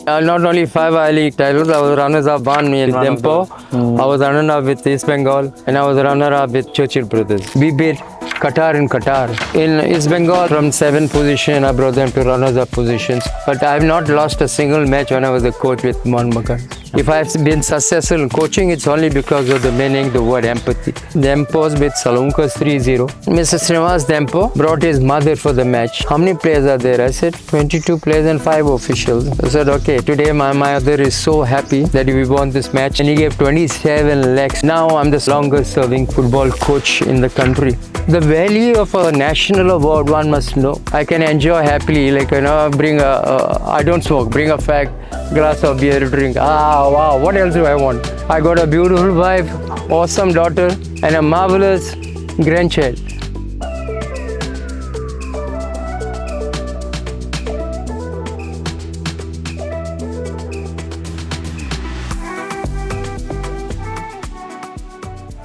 Not only 5 I-League titles, I was runners-up one with Dempo, I was runner-up with East Bengal, and I was runner-up with Churchill Brothers. We beat Qatar in Qatar. In East Bengal, from 7th position, I brought them to runners-up positions. But I have not lost a single match when I was a coach with Mohan. If I have been successful in coaching, it's only because of the meaning, the word empathy. Dempo's with Salunkas 3-0. Mr. Srinivas Dempo brought his mother for the match. How many players are there? I said 22 players and 5 officials. I said, okay, today my mother is so happy that we won this match. And he gave 27 lakhs. Now I'm the longest serving football coach in the country. The value of a national award, one must know. I can enjoy happily, like, bring I don't smoke, bring a glass of beer to drink. Wow, what else do I want? I got a beautiful wife, awesome daughter, and a marvelous grandchild.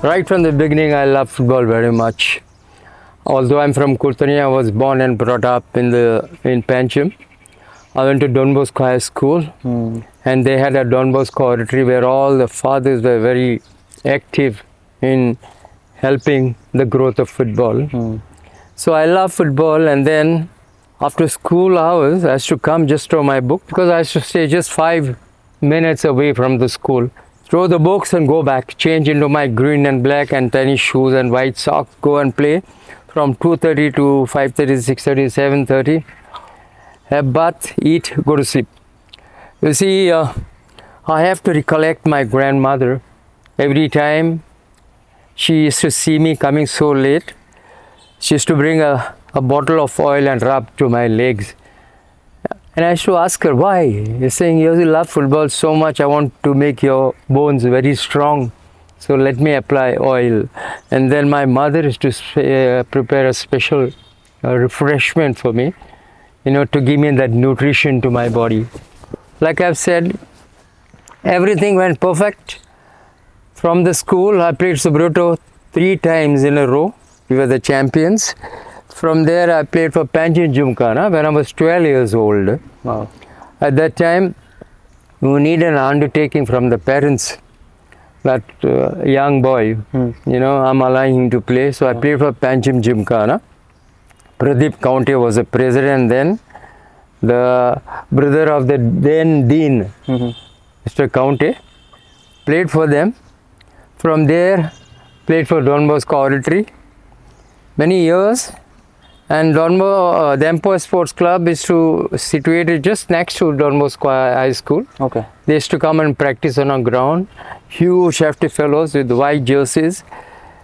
Right from the beginning, I love football very much. Although I'm from Kurtani, I was born and brought up in Pancham. I went to Don Bosco High School, and they had a Don Bosco oratory where all the fathers were very active in helping the growth of football. So I love football, and then after school hours, I used to come just throw my book because I used to stay just 5 minutes away from the school. Throw the books and go back, change into my green and black and tennis shoes and white socks, go and play from 2:30 to 5:30, 6:30, 7:30. Have bath, eat, go to sleep. You see, I have to recollect my grandmother. Every time she used to see me coming so late, she used to bring a bottle of oil and rub to my legs. And I used to ask her, why? You're saying you love football so much, I want to make your bones very strong. So let me apply oil. And then my mother used to prepare a special refreshment for me, to give me that nutrition to my body. Like I've said, everything went perfect. From the school, I played Subroto 3 times in a row. We were the champions. From there, I played for Panjim Jumkhana when I was 12 years old. Wow. At that time, you need an undertaking from the parents that young boy, I'm allowing him to play. So I played for Panjim Jumkhana. Pradeep County was the president then. The brother of the then dean, Mr. County, played for them. From there, played for Don Bosco Oratory many years. And Dempo Sports Club is situated just next to Don Bosco High School. Okay. They used to come and practice on a ground. Huge hefty fellows with white jerseys.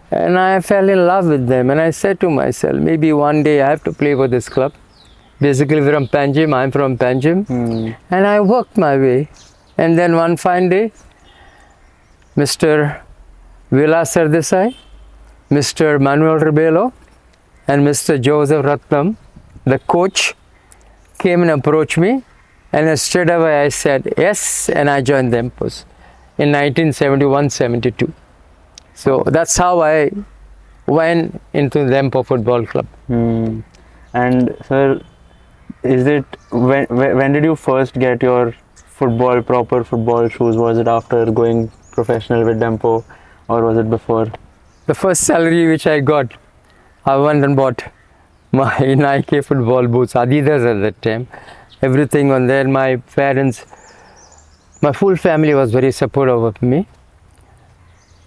And I fell in love with them. And I said to myself, maybe one day I have to play for this club. Basically from Panjim, I'm from Panjim. And I worked my way. And then one fine day, Mr. Vilas Sardesai, Mr. Manuel Rebelo, and Mr. Joseph Ratnam, the coach, came and approached me, and straight away I said yes, and I joined Dempos in 1971-72. So that's how I went into Dempo Football Club. And sir, when did you first get your proper football shoes? Was it after going professional with Dempo, or was it before? The first salary which I got, I went and bought my Naik football boots, Adidas at that time. Everything on there. My parents, my full family was very supportive of me.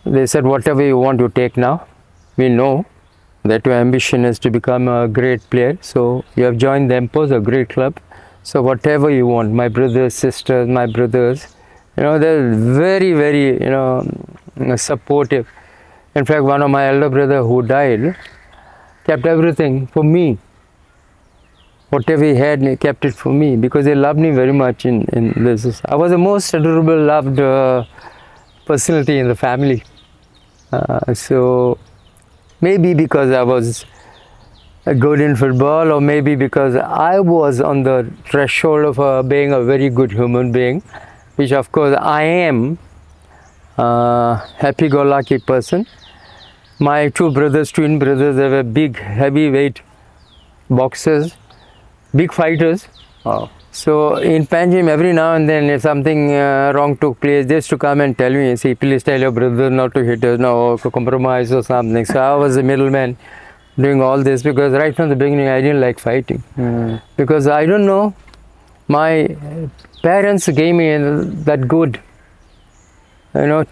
They said, whatever you want to take now, we know that your ambition is to become a great player. So you have joined Dempos, a great club. So whatever you want, my brothers, sisters, my brothers, they're very, very, supportive. In fact, one of my elder brother who died, kept everything for me. Whatever he had, he kept it for me because he loved me very much in this. I was the most adorable, loved personality in the family. So maybe because I was good in football, or maybe because I was on the threshold of being a very good human being, which of course I am, happy-go-lucky person. My 2 brothers, twin brothers, they were big, heavyweight boxers, big fighters. Wow. So in Panjim, every now and then, if something wrong took place, they used to come and tell me, see, please tell your brother not to hit us, no, to compromise or something. So I was a middleman doing all this because right from the beginning, I didn't like fighting. Because I don't know, my parents gave me that good,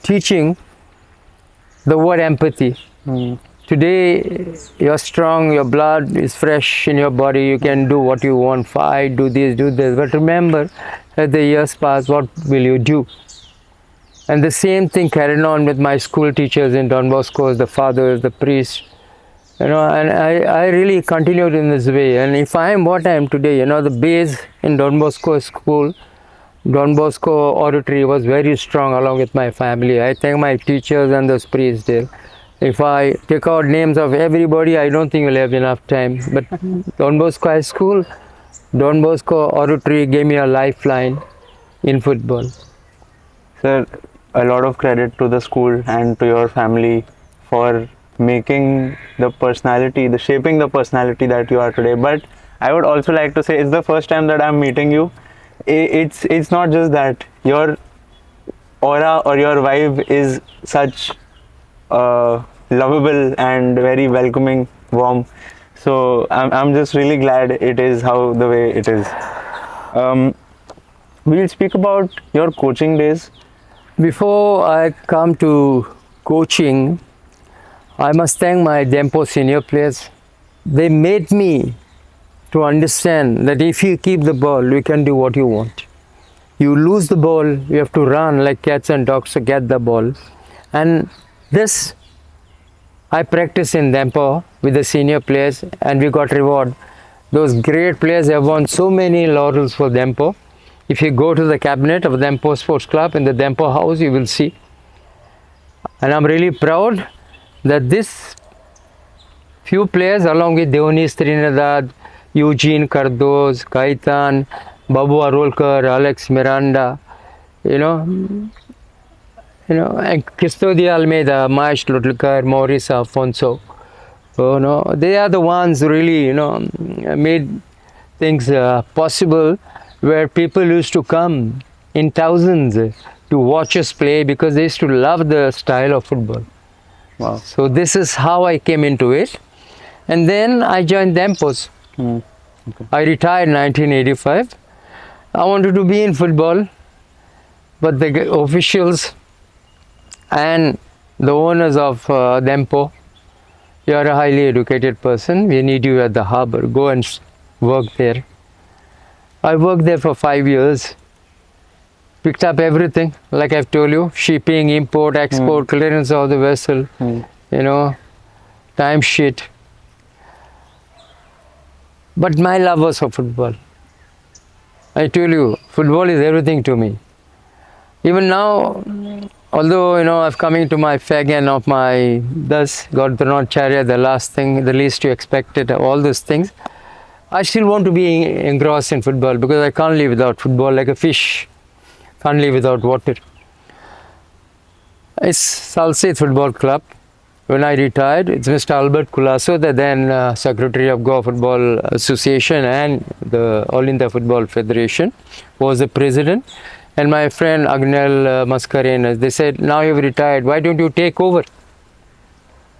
teaching the word empathy. Today, you're strong, your blood is fresh in your body, you can do what you want, fight, do this, do this. But remember, as the years pass, what will you do? And the same thing carried on with my school teachers in Don Bosco, the fathers, the priests. And I really continued in this way. And if I am what I am today, the base in Don Bosco school, Don Bosco oratory was very strong along with my family. I thank my teachers and those priests there. If I take out names of everybody, I don't think we'll have enough time. But Don Bosco High School, Don Bosco oratory gave me a lifeline in football. Sir, a lot of credit to the school and to your family for making the personality, shaping the personality that you are today. But I would also like to say it's the first time that I'm meeting you. It's not just that your aura or your vibe is such lovable and very welcoming, warm. So I'm just really glad it is the way it is. We'll speak about your coaching days. Before I come to coaching, I must thank my Dempo senior players. They made me to understand that if you keep the ball, you can do what you want. You lose the ball, you have to run like cats and dogs to get the ball. And this I practiced in Dempo with the senior players, and we got reward. Those great players have won so many laurels for Dempo. If you go to the cabinet of Dempo Sports Club in the Dempo house, you will see. And I'm really proud that this few players, along with Deonis Trinidad, Eugene Cardoz, Kaitan, Babu Arolkar, Alex Miranda, and Custodia Almeida, Mahesh Lutlkar, Maurice Afonso. They are the ones who really, made things possible, where people used to come in thousands to watch us play because they used to love the style of football. Wow. So this is how I came into it. And then I joined Dempos. Okay. I retired in 1985. I wanted to be in football, but the officials and the owners of Dempo, you are a highly educated person, we need you at the harbor, go and work there. I worked there for 5 years, picked up everything, like I've told you, shipping, import, export, clearance of the vessel, time sheet. But my love was for football. I tell you, football is everything to me. Even now, although, I've coming to my fag end of my, thus, got Dronacharya, the last thing, the least you expected, all those things, I still want to be engrossed in football because I can't live without football, like a fish can't live without water. It's Salsate Football Club. When I retired, it's Mr. Armando Colaco, the then Secretary of Goa Football Association and the All India Football Federation, was the president. And my friend Agnel Mascarenas, they said, now you've retired, why don't you take over?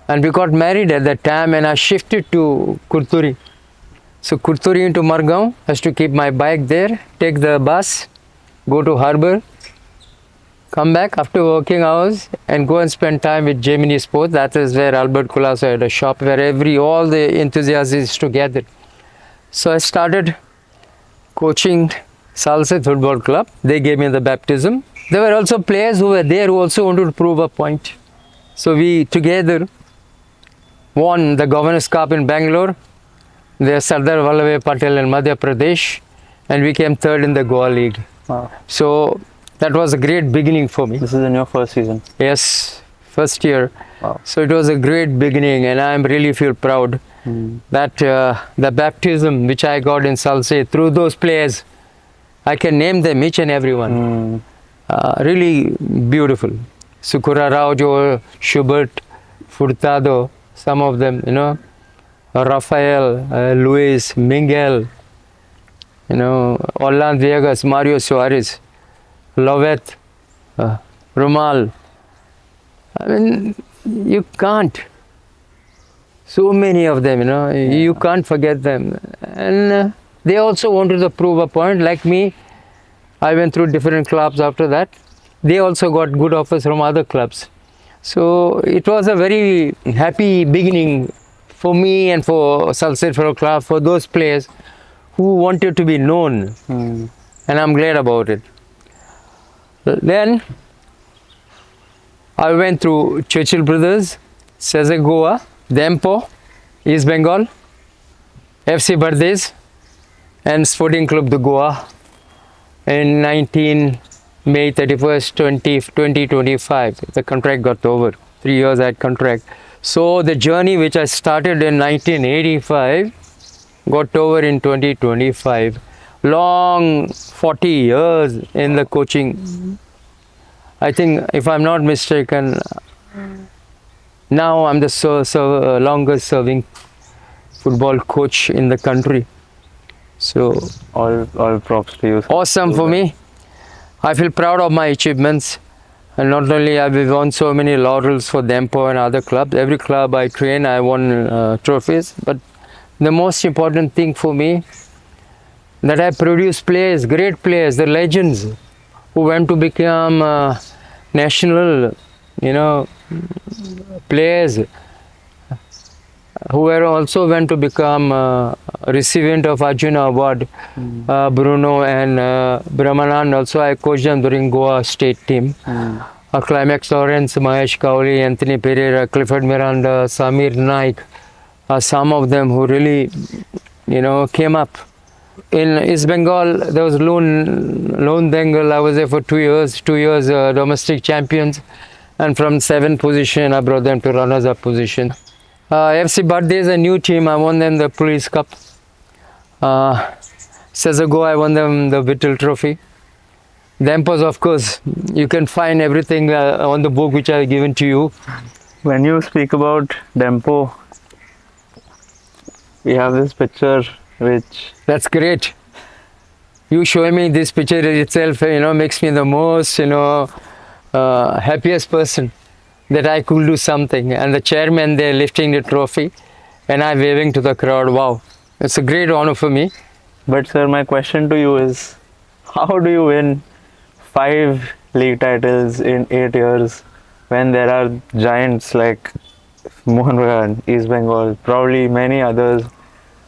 And we got married at that time, and I shifted to Kurturi. So Kurturi into Margaon, has to keep my bike there, take the bus, go to harbor, come back after working hours and go and spend time with Gemini Sports. That is where Armando Colaco had a shop where all the enthusiasts is together. So I started coaching Salsa Football Club. They gave me the baptism. There were also players who were there who also wanted to prove a point. So we together won the Governors Cup in Bangalore, the Sardar Vallabhbhai Patel in Madhya Pradesh, and we came third in the Goa League. Wow. So that was a great beginning for me. This is in your first season? Yes, first year. Wow. So it was a great beginning, and I really feel proud that the baptism which I got in Salsa through those players, I can name them each and every one. Really beautiful. Sukura Raujo, Schubert, Furtado, some of them, Rafael, Luis, Miguel, Orlan Viegas, Mario Suarez, Lovett, Rumal. I mean, you can't. So many of them, you can't forget them. And they also wanted to prove a point. Like me, I went through different clubs after that. They also got good offers from other clubs. So it was a very happy beginning for me and for Salsette Fellow Club, for those players who wanted to be known. And I'm glad about it. Then I went through Churchill Brothers, Cesar Goa, Dempo, East Bengal, FC Bardes, and Sporting Club de Goa in May 31st, 2025. The contract got over. 3 years I had contract. So the journey which I started in 1985 got over in 2025. Long 40 years in the coaching. I think, if I'm not mistaken, now I'm the longest serving football coach in the country. So all props to you. Awesome for me. I feel proud of my achievements. And not only have we won so many laurels for Dempo and other clubs, every club I train, I won trophies. But the most important thing for me, that I produce players, great players, the legends who went to become national, players, who were also went to become recipient of Arjuna Award. Bruno and Brahmanand, also I coached them during Goa state team. Climax Lawrence, Mahesh Kauli, Anthony Pereira, Clifford Miranda, Samir, Naik, some of them who really, came up. In East Bengal, there was Lone Bengal. I was there for 2 years, domestic champions. And from 7th position, I brought them to runners-up position. FC Bardes is a new team. I won them the Police Cup. Cesar Goa, I won them the Whittle Trophy. Dempos, of course, you can find everything on the book which I have given to you. When you speak about Dempo, we have this picture which... That's great. You showing me this picture itself, makes me the most, happiest person that I could do something. And the chairman there lifting the trophy and I waving to the crowd. Wow, it's a great honor for me. But sir, my question to you is, how do you win 5 league titles in 8 years when there are giants like Mohan Bagan, East Bengal, probably many others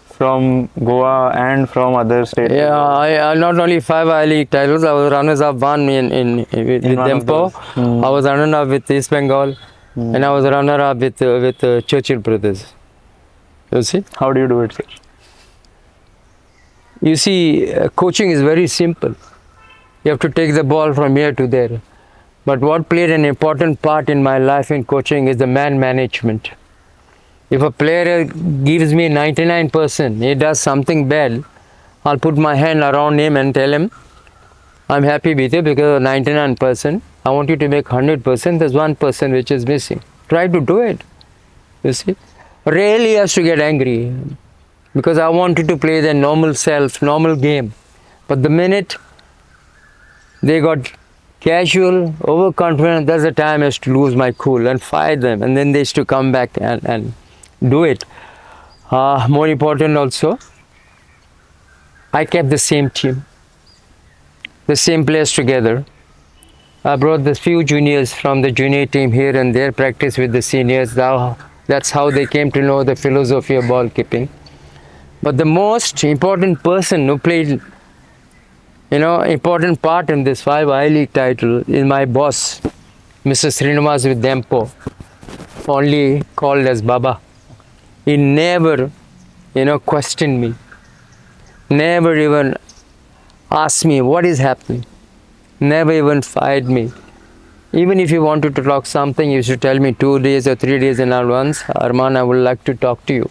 from Goa and from other states? Yeah, I not only 5 I-League titles, I was runners-up one with Dempo. I was runner-up with East Bengal, and I was runner-up with Churchill Brothers. You see? How do you do it, sir? You see, coaching is very simple. You have to take the ball from here to there. But what played an important part in my life in coaching is the man management. If a player gives me 99%, he does something bad, I'll put my hand around him and tell him, I'm happy with you because of 99%. I want you to make 100%. There's 1% which is missing. Try to do it. You see? Rarely has to get angry because I wanted to play their normal self, normal game. But the minute they got casual, overconfident, that's the time I used to lose my cool and fire them. And then they used to come back and do it. More important also, I kept the same team, the same players together. I brought the few juniors from the junior team here and there, practice with the seniors. That's how they came to know the philosophy of ball keeping. But the most important person who played, important part in this 5 I-League title is my boss, Mr. Srinivas with Dempo, only called as Baba. He never, questioned me, never even asked me what is happening, never even fired me. Even if you wanted to talk something, you should tell me 2 days or 3 days in advance, Arman, I would like to talk to you.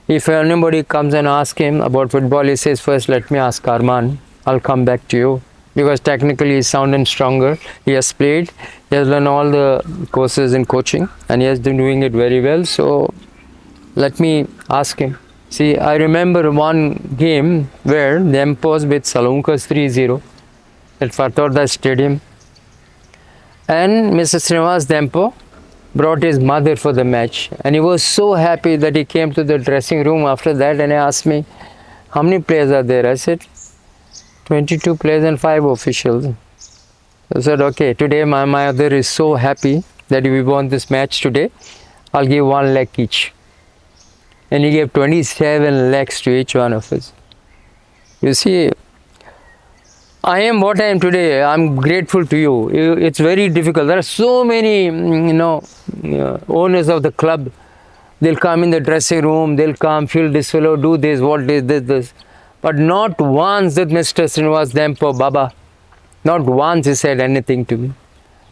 If anybody comes and asks him about football, he says, first let me ask Arman, I'll come back to you. Because technically he's sound and stronger. He has played, he has done all the courses in coaching and he has been doing it very well. So let me ask him. See, I remember one game where Dempo was with Salunkas 3-0 at Fatorda Stadium. And Mr. Srinivas Dempo brought his mother for the match. And he was so happy that he came to the dressing room after that and he asked me, how many players are there? I said, 22 players and 5 officials. I said, okay, today my mother is so happy that we won this match today. I'll give 1 lakh each. And he gave 27 lakhs to each one of us. You see, I am what I am today. I'm grateful to you. It's very difficult. There are so many, owners of the club. They'll come in the dressing room. They'll come, feel this fellow, do this, what this. But not once did Mr. Srinivas Dempo, Baba, not once he said anything to me.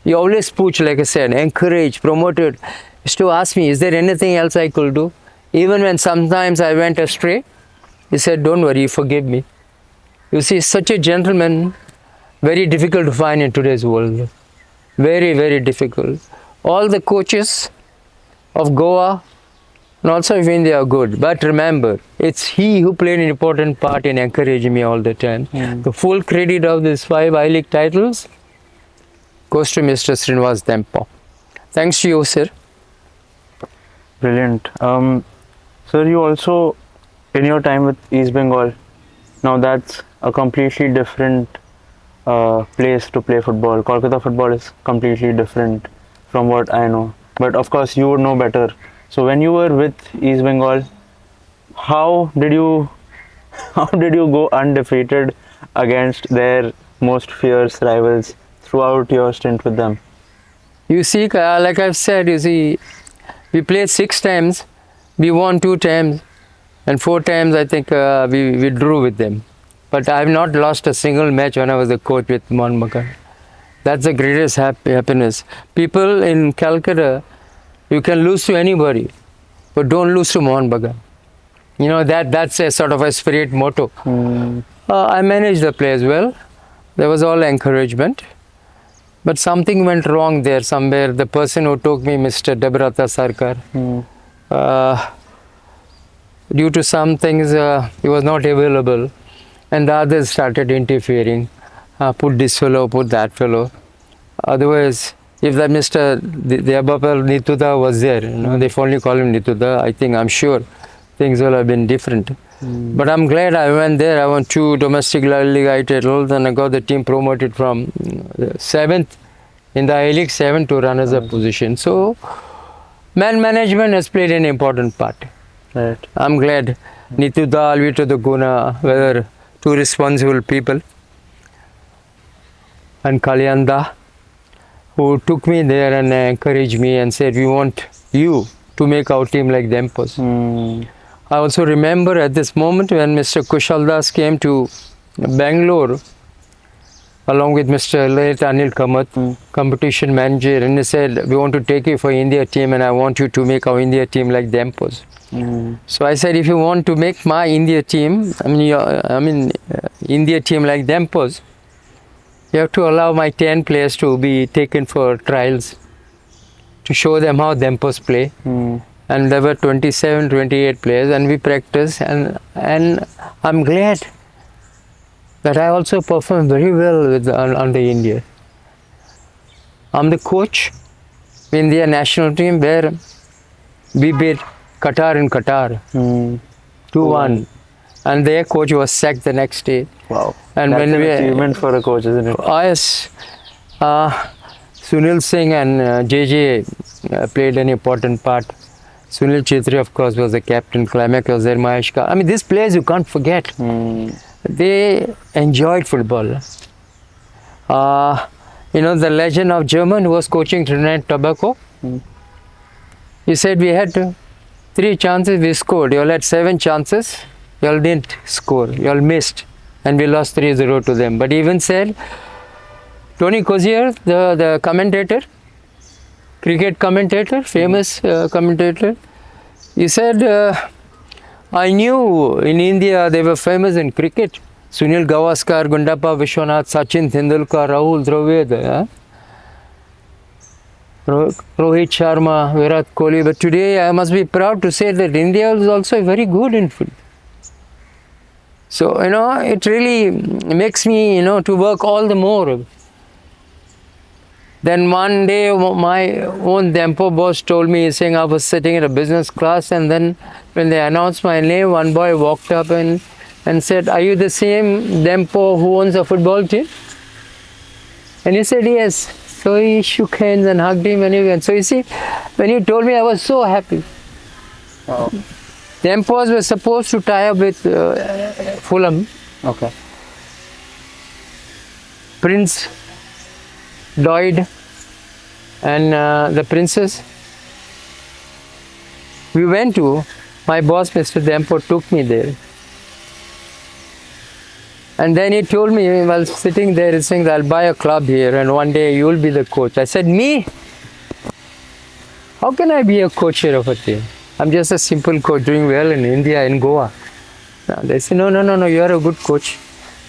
He always pushed, like I said, encouraged, promoted. He used to ask me, is there anything else I could do? Even when sometimes I went astray, he said, don't worry, forgive me. You see, such a gentleman, very difficult to find in today's world. Very, very difficult. All the coaches of Goa and also of India are good. But remember, it's he who played an important part in encouraging me all the time. The full credit of these 5 I-League titles goes to Mr. Srinivas Dempo. Thanks to you, sir. Brilliant. Sir, you also, in your time with East Bengal, now that's a completely different place to play football. Kolkata football is completely different from what I know. But of course, you would know better. So when you were with East Bengal, how did you go undefeated against their most fierce rivals throughout your stint with them? You see, like I've said, you see, we played 6 times, we won 2 times, and 4 times I think we drew with them. But I have not lost a single match when I was a coach with Mohun Bagan. That's the greatest happiness. People in Calcutta, you can lose to anybody, but don't lose to Mohun Bagan. You know, that's a sort of a spirit motto. I managed the players well. There was all encouragement. But something went wrong there somewhere. The person who took me, Mr. Debrata Sarkar, due to some things, he was not available. And the others started interfering. Put this fellow, put that fellow. Otherwise, if that Mr. Deabapal Nituda was there, they've only called him Nituda, I'm sure things will have been different. But I'm glad I went there. I won 2 domestic league titles and I got the team promoted from 7th in the I-League 7 to runners-up position. So, man management has played an important part. Right. I'm glad Nituda, Alvito the Guna were 2 responsible people. And Kalyanda, who took me there and encouraged me and said, we want you to make our team like Dempo's. I also remember at this moment when Mr. Kushal Das came to Bangalore along with Mr. late Anil Kamath, competition manager, and he said, we want to take you for India team and I want you to make our India team like Dempo's. So I said, if you want to make my India team, India team like Dempo's, you have to allow my 10 players to be taken for trials to show them how Dempo's play. And there were 27, 28 players and we practiced and I'm glad that I also performed very well with under India. I'm the coach in India national team where we beat Qatar in Qatar 2-1 and their coach was sacked the next day. Wow, and that's when an achievement for a coach, isn't it? Yes. Sunil Singh and JJ played an important part. Sunil Chhetri, of course, was the captain. Climax was there, Mahesh Kar. These players you can't forget. They enjoyed football. The legend of German who was coaching Trinidad and Tobago, he said we had 3 chances, we scored. You all had 7 chances, you all didn't score, you all missed. And we lost 3-0 to them. But he even said, Tony Cozier, the commentator, cricket commentator, famous commentator, he said, I knew in India they were famous in cricket. Sunil Gavaskar, Gundappa Vishwanath, Sachin Tendulkar, Rahul Dravid. Rohit Sharma, Virat Kohli. But today I must be proud to say that India is also very good in football. So, it really makes me, to work all the more. Then one day, my own Dempo boss told me, saying I was sitting in a business class, and then when they announced my name, one boy walked up and said, "Are you the same Dempo who owns a football team?" And he said, "Yes." So he shook hands and hugged him and he went. So you see, when he told me, I was so happy. Oh, The Empos were supposed to tie up with Fulham. okay. Prince Lloyd and the Princess. We went to, my boss, Mr. Dempo, took me there. And then he told me while sitting there, he's saying, "I'll buy a club here and one day you'll be the coach." I said, "Me? How can I be a coach here of a team? I'm just a simple coach doing well in India, in Goa." They said, No, you're a good coach.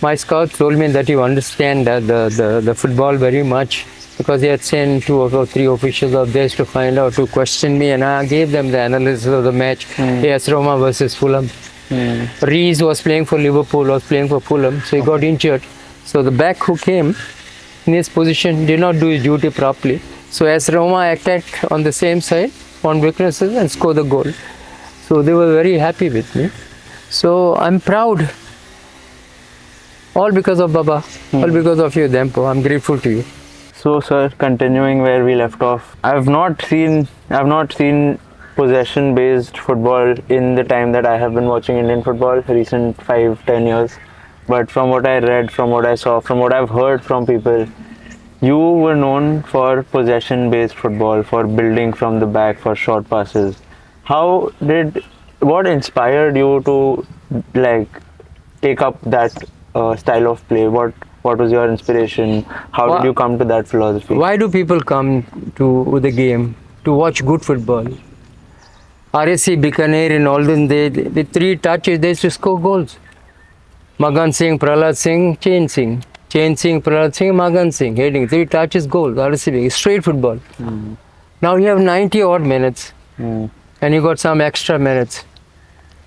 My scout told me that you understand the football very much, because he had sent 2 or 3 officials of theirs to find out, to question me, and I gave them the analysis of the match. AS Roma versus Fulham. Rees was playing for Liverpool, was playing for Fulham, so he got injured. So the back who came in his position did not do his duty properly. So AS Roma attacked on the same side, on weaknesses, and scored the goal. So they were very happy with me. So I'm proud. All because of Baba, all because of you, Dempo. I'm grateful to you. So, sir, continuing where we left off, I've not seen possession-based football in the time that I have been watching Indian football, recent 5-10 years. But from what I read, from what I saw, from what I've heard from people, you were known for possession-based football, for building from the back, for short passes. What inspired you to take up that style of play? What was your inspiration? How did you come to that philosophy? Why do people come to the game? To watch good football. RSC, Bikaner in olden days, with 3 touches, they used to score goals. Magan Singh, Prahlad Singh, Chain Singh. Chain Singh, Prahlad Singh, Magan Singh. Heading, 3 touches, goals. RSC, straight football. Now you have 90 odd minutes. And you got some extra minutes.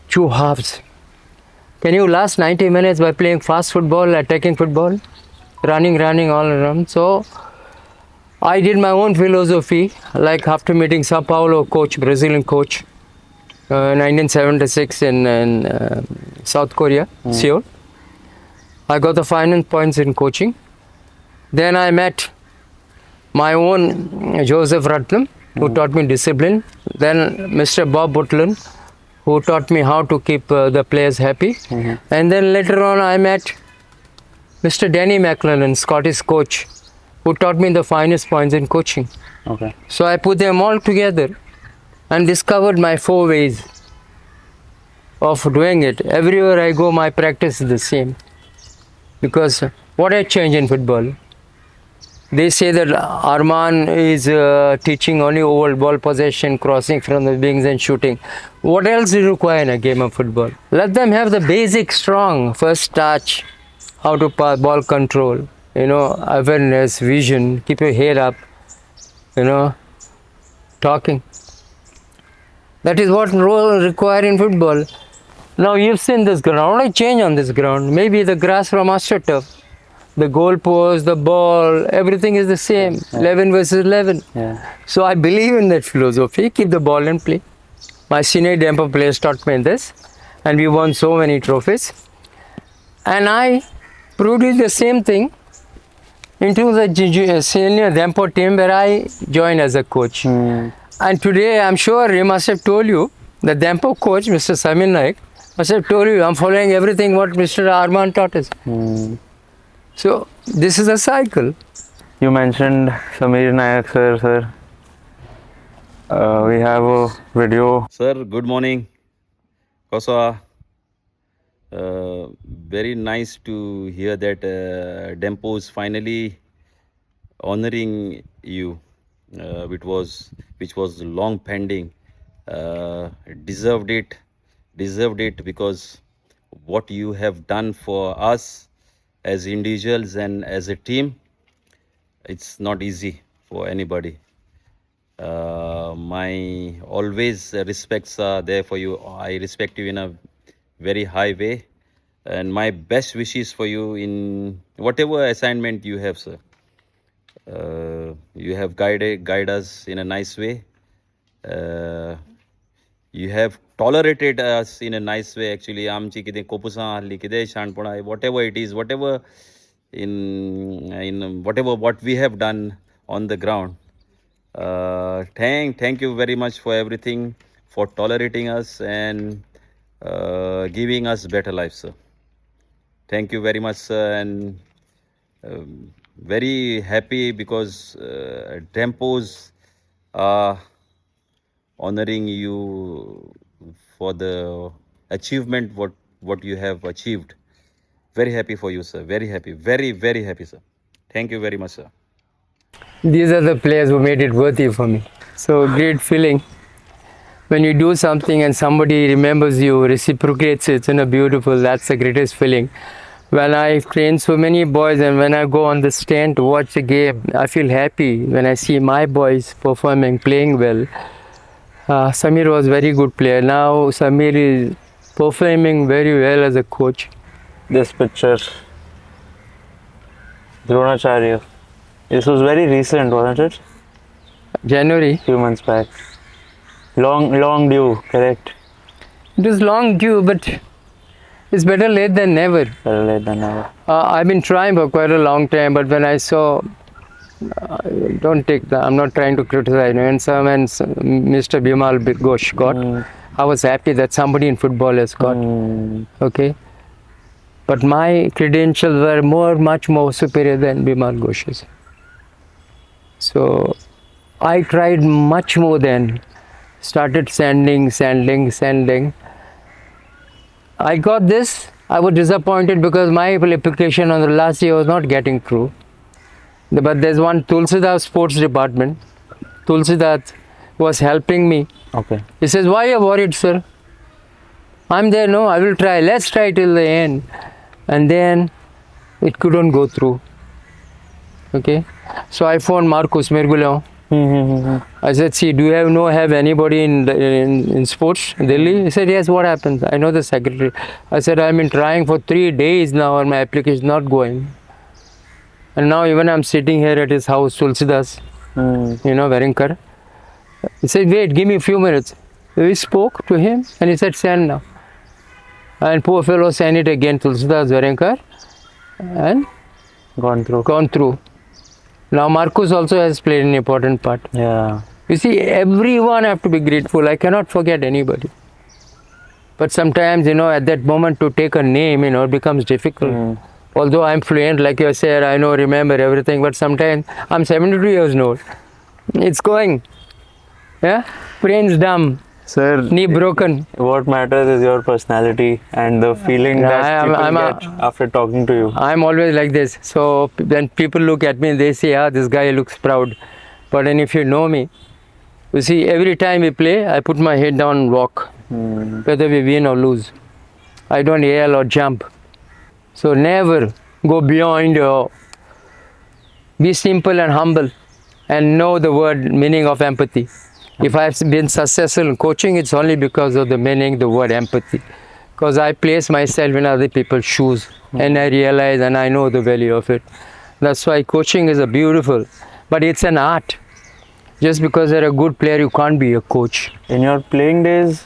2 halves. Can you last 90 minutes by playing fast football, attacking football, running all around? So I did my own philosophy, like after meeting Sao Paulo coach, Brazilian coach, 1976 in South Korea, Seoul. I got the finance points in coaching. Then I met my own Joseph Ratnam, who taught me discipline. Then Mr. Bob Butland, who taught me how to keep the players happy. And then later on I met Mr. Danny McLennan, Scottish coach, who taught me the finest points in coaching. Okay. So I put them all together and discovered my 4 ways of doing it. Everywhere I go, my practice is the same. Because what has changed in football? They say that Armand is teaching only over ball possession, crossing from the wings and shooting. What else do you require in a game of football? Let them have the basic strong, first touch, how to pass, ball control, awareness, vision, keep your head up, talking. That is what role required in football. Now you've seen this ground, I change on this ground. Maybe the grass from AstroTurf. The goalpost, the ball, everything is the same. 11 versus 11. Yeah. So I believe in that philosophy. Keep the ball and play. My senior Dempo players taught me this. And we won so many trophies. And I produced the same thing into the senior Dempo team where I joined as a coach. And today, I'm sure he must have told you, the Dempo coach, Mr. Samir Naik, must have told you, I'm following everything what Mr. Armand taught us. So, this is a cycle. You mentioned Samir Naik, sir. We have a video. Sir, good morning. Kosa. Very nice to hear that Dempo is finally honoring you, which was long pending. Deserved it because what you have done for us as individuals and as a team, it's not easy for anybody. My always respects are there for you. I respect you in a very high way, and my best wishes for you in whatever assignment you have, sir. You have guide us in a nice way. Uh, you have tolerated us in a nice way. Actually, आमची कितें कोपुसां आहली कितें शाणपणां whatever it is, whatever in whatever what we have done on the ground. Thank you very much for everything, for tolerating us and giving us better life, sir. Thank you very much, sir, and very happy because Dempos are honoring you for the achievement what you have achieved. Very happy for you, sir. Very happy. Very happy, sir. Thank you very much, sir. These are the players who made it worthy for me. So great feeling when you do something and somebody remembers you, reciprocates it, beautiful. That's the greatest feeling. When I train so many boys and when I go on the stand to watch the game, I feel happy when I see my boys performing, playing well. Samir was very good player. Now Samir is performing very well as a coach. This picture, Dronacharya. This was very recent, wasn't it? January. Few months back. Long due, correct? It was long due, but it's better late than never. Better late than never. I've been trying for quite a long time, but when I saw, don't take that, I'm not trying to criticize. When Mr. Bimal Ghosh got, I was happy that somebody in football has got. Okay. But my credentials were much more superior than Bimal Ghosh's. So I tried much more than, started sanding. I got this. I was disappointed because my application on the last year was not getting through. But there's one Tulsidas sports department. Tulsidas was helping me. Okay. He says, why are you worried, sir? I'm there, no, I will try. Let's try till the end. And then it couldn't go through. Okay. So I phoned Marcus Merguleo. I said, see, do you have anybody in sports in Delhi? He said, yes, what happens? I know the secretary. I said, I've been trying for 3 days now and my application is not going. And now even I'm sitting here at his house, Tulsidas, Verinkar. He said, wait, give me a few minutes. We spoke to him and he said, send now. And poor fellow sent it again, Tulsidas Verinkar, and Gone through. Now Marcus also has played an important part. Yeah. You see, everyone have to be grateful. I cannot forget anybody. But sometimes, at that moment to take a name, it becomes difficult. Although I'm fluent, like you said, I know, remember everything, but sometimes I'm 72 years old. It's going. Yeah? Brain's dumb. Sir, Knee broken. what matters is your personality and the feeling that people get after talking to you. I'm always like this. So when people look at me, they say, this guy looks proud. But then if you know me, you see, every time we play, I put my head down and walk. Whether we win or lose. I don't yell or jump. So never go beyond be simple and humble and know the word meaning of empathy. If I've been successful in coaching, it's only because of the meaning, the word empathy. Because I place myself in other people's shoes and I realize and I know the value of it. That's why coaching is a beautiful, but it's an art. Just because you're a good player, you can't be a coach. In your playing days,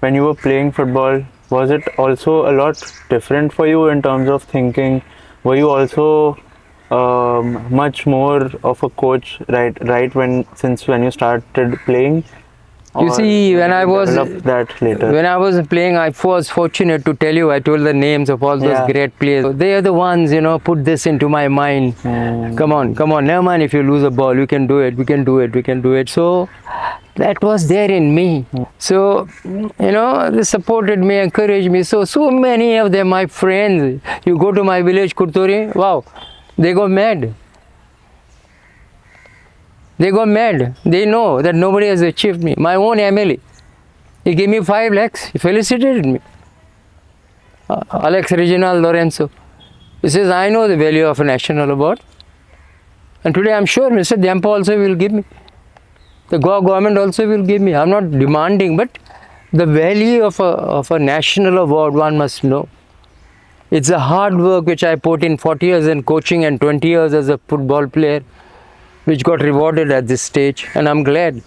when you were playing football, was it also a lot different for you in terms of thinking? Were you also much more of a coach right when you started playing? You see, when I was that later. When I was playing, I was fortunate to tell you. I told the names of all those great players. They are the ones, put this into my mind. Come on, never mind if you lose a ball. You can do it. We can do it. So that was there in me. So they supported me, encouraged me. So many of them, my friends. You go to my village, Kurturi. Wow, they go mad. They got mad. They know that nobody has achieved me. My own MLA, he gave me 5 lakhs. He felicitated me. Alex Reginald Lorenzo. He says, I know the value of a national award. And today I'm sure Mr. Dempo also will give me. The Goa government also will give me. I'm not demanding, but the value of a national award, one must know. It's a hard work which I put in 40 years in coaching and 20 years as a football player, which got rewarded at this stage, and I'm glad.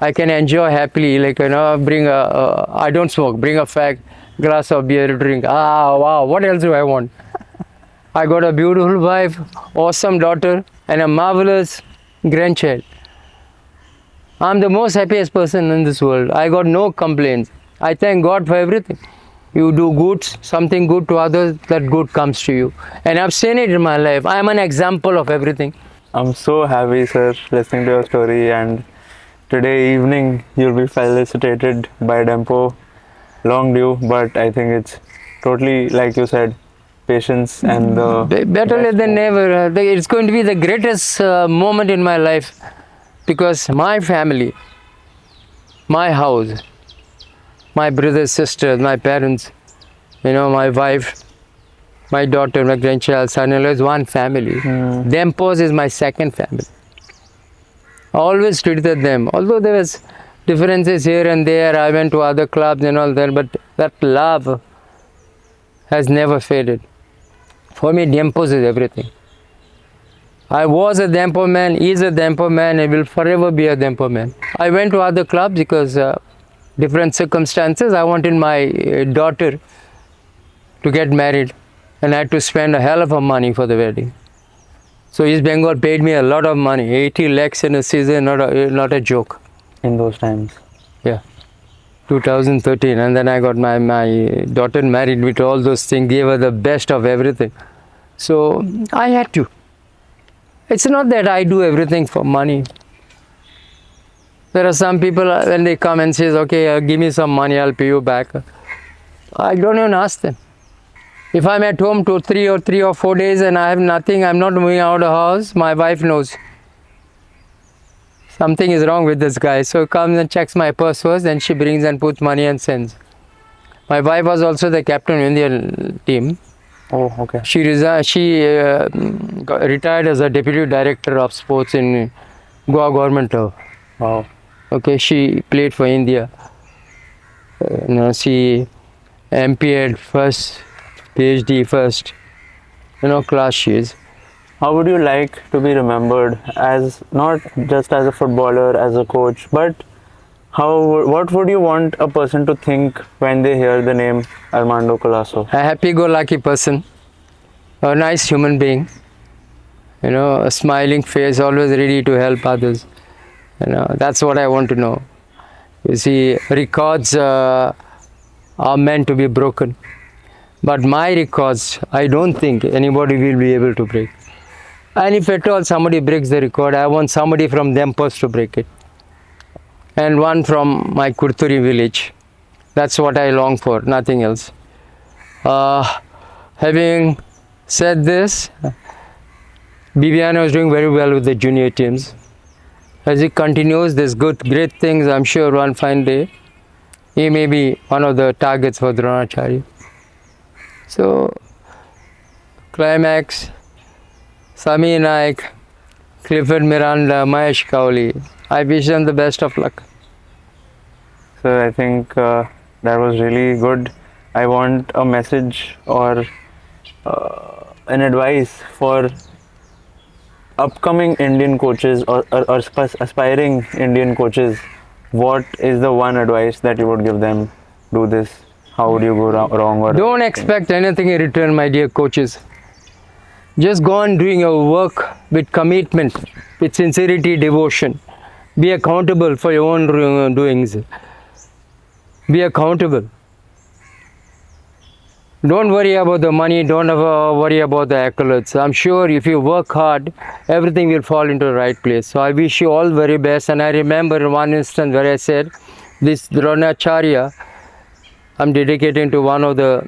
I can enjoy happily, like, bring I don't smoke, bring a glass of beer to drink. Ah, wow, what else do I want? I got a beautiful wife, awesome daughter, and a marvelous grandchild. I'm the most happiest person in this world. I got no complaints. I thank God for everything. You do good, something good to others, that good comes to you. And I've seen it in my life. I'm an example of everything. I'm so happy, sir, listening to your story, and today evening you'll be felicitated by Dempo. Long due, but I think it's totally, like you said, patience and the Better late than never. It's going to be the greatest moment in my life, because my family, my house, my brothers, sisters, my parents, my wife, my daughter, my grandchild, son-in-law is one family. Dempos is my second family. I always treated them, although there was differences here and there. I went to other clubs and all that, but that love has never faded. For me, Dempos is everything. I was a Dempo man, is a Dempo man, and will forever be a Dempo man. I went to other clubs because different circumstances. I wanted my daughter to get married, and I had to spend a hell of a money for the wedding. So East Bengal paid me a lot of money, 80 lakhs in a season, not a joke. in those times. Yeah, 2013, and then I got my daughter married with all those things, gave her the best of everything. So I had to. It's not that I do everything for money. There are some people, when they come and says, okay, give me some money, I'll pay you back. I don't even ask them. If I'm at home 3 or 4 days and I have nothing, I'm not moving out of the house, my wife knows. Something is wrong with this guy. So comes and checks my purse first, then she brings and puts money and sends. My wife was also the captain of Indian team. Oh, okay. She retired as a deputy director of sports in Goa government. Wow. Okay, she played for India. She MPed first, PhD first. Class she is. How would you like to be remembered, as not just as a footballer, as a coach, but what would you want a person to think when they hear the name Armando Colaco? A happy-go-lucky person, a nice human being, a smiling face, always ready to help others. That's what I want to know. You see, records are meant to be broken, but my records, I don't think anybody will be able to break. And if at all somebody breaks the record, I want somebody from Dempo SC to break it, and one from my Kurturi village. That's what I long for, nothing else. Having said this, Bibiano is doing very well with the junior teams. As he continues this great things, I'm sure one fine day he may be one of the targets for Dronacharya. So, climax, Samir, Naik, Clifford Miranda, Mahesh Kauli. I wish them the best of luck. So I think that was really good. I want a message or an advice for upcoming Indian coaches or aspiring Indian coaches. What is the one advice that you would give them? Do this. How would you go wrong? Or Don't expect anything in return, my dear coaches. Just go on doing your work with commitment, with sincerity, devotion. Be accountable for your own doings. Be accountable. Don't worry about the money, don't worry about the accolades. I'm sure if you work hard, everything will fall into the right place. So I wish you all very best. And I remember one instance where I said, this Dronacharya, I'm dedicating to one of the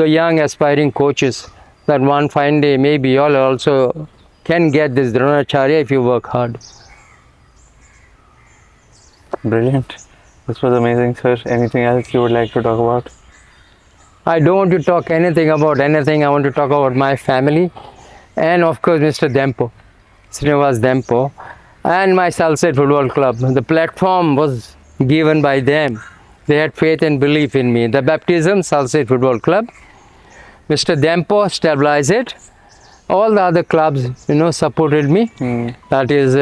young aspiring coaches, that one fine day maybe you all also can get this Dronacharya if you work hard. Brilliant. This was amazing, sir. Anything else you would like to talk about? I don't want to talk anything about anything. I want to talk about my family and of course Mr. Dempo, Srinivas Dempo. and my Salsette Football Club. The platform was given by them. They had faith and belief in me. The baptism, Salsette Football Club. Mr. Dempo stabilized it. All the other clubs, supported me. That is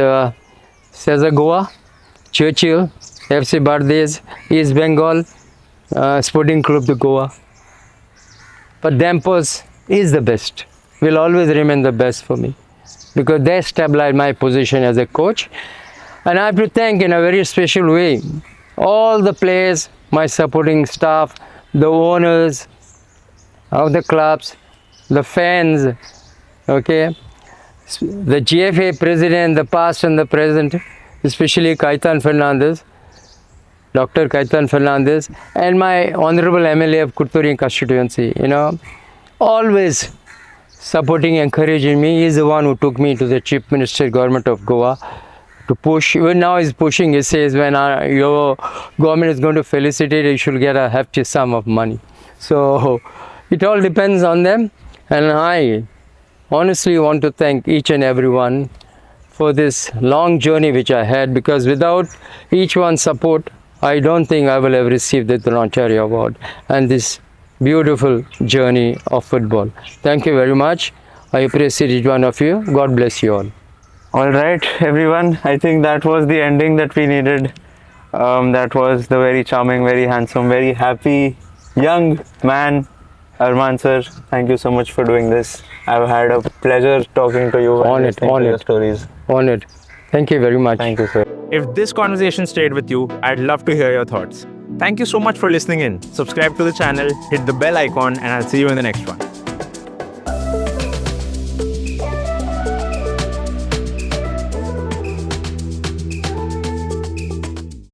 Cesar Goa, Churchill, FC Bardez, East Bengal, Sporting Club de Goa. But Dempo's is the best. Will always remain the best for me because they stabilized my position as a coach. And I have to thank in a very special way all the players, my supporting staff, the owners of the clubs, the fans, okay, the GFA president, the past and the present, especially Kaitan Fernandez, Dr. Kaitan Fernandez, and my honorable MLA of Kurturi constituency, always supporting, encouraging me. He is the one who took me to the Chief Minister government of Goa to push. Even now he's pushing. He says when your government is going to felicitate, you should get a hefty sum of money. So it all depends on them. And I honestly want to thank each and everyone for this long journey which I had, because without each one's support, I don't think I will have received the Dronacharya award and this beautiful journey of football. Thank you very much. I appreciate each one of you. God bless you all. All right, everyone. I think that was the ending that we needed. That was the very charming, very handsome, very happy young man, Armand sir. Thank you so much for doing this. I've had a pleasure talking to you and listening to your stories. Honored. Thank you very much. Thank you, sir. If this conversation stayed with you, I'd love to hear your thoughts. Thank you so much for listening in. Subscribe to the channel, hit the bell icon, and I'll see you in the next one.